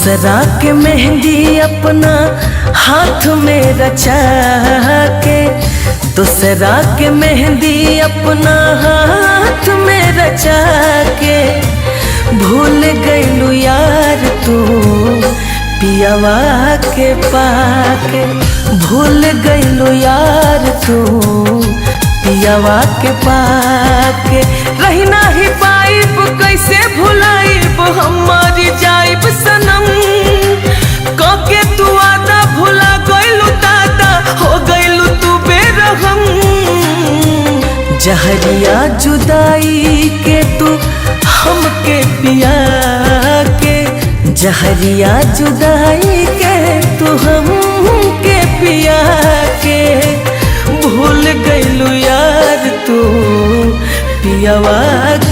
दूसरा के मेहंदी अपना हाथ में रचा के, दूसरा के मेहंदी अपना हाथ में रचा के, भूल गईलू यार तू पियावा के पाके, भूल गईलू यार तू पियावा के पाके। रही नाही पाइब कैसे भुलाइब हमारी जाइब सनम, कके तू आदा भुला गईलू दादा हो गईलू तू बेरहम। जहरिया जुदाई के तू हमके पिया के, जहरिया जुदाई के तू हमके पिया के, भूल गईलू यार तू पियावा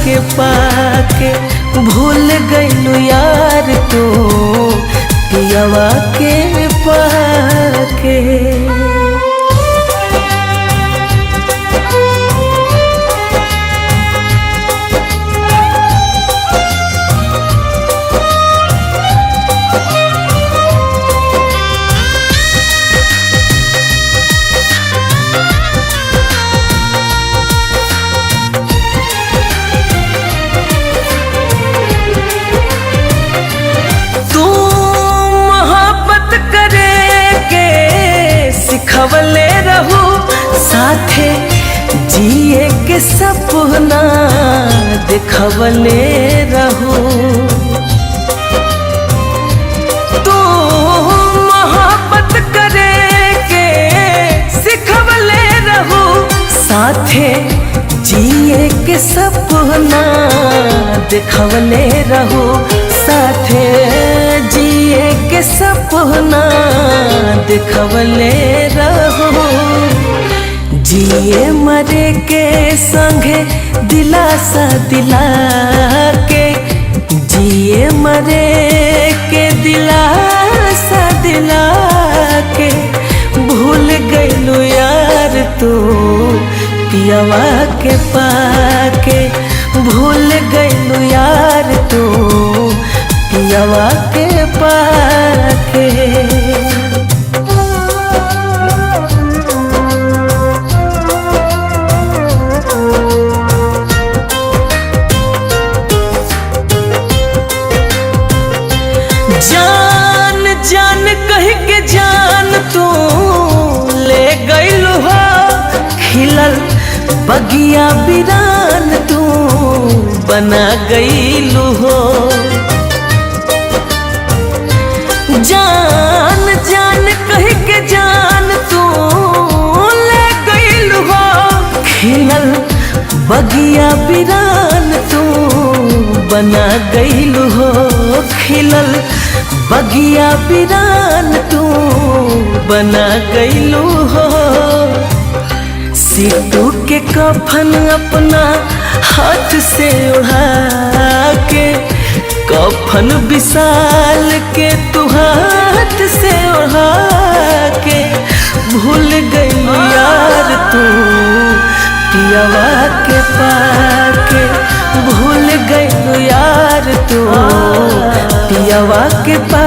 के पाके, भूल गईलू यार तू पियावा के पाके। खवले रहू साथे जिए के सपना दिखवले रहू, तू मोहब्बत करे के सिखवले रहू साथे जिए के सपना दिखवले रहू, साथे जिए के सपना दिखवले रहो। जिए मरे के संगे दिलासा दिला के, जिए मरे के दिलासा दिला के, भूल गईलू यार तू पियावा के पाके, भूल गईलू यार तू पियावा के पाके। जान जान कह के जान तू ले गईलू हो, खिलल बगिया बिरान तू बना गईलू हो। जान जान कह के जान तू ले गईलू हो, खिलल बगिया बिरान तू बना गईलू हो, खिलल बगिया बिरान तू बना गईलू हो। सीटू के कफन अपना हाथ से उड़ा के, कफन विशाल के तू हाथ से उड़ा के, भूल गईलू यार तू पियावा के पाके, भूल गईलू यार तू पियावा के पाके।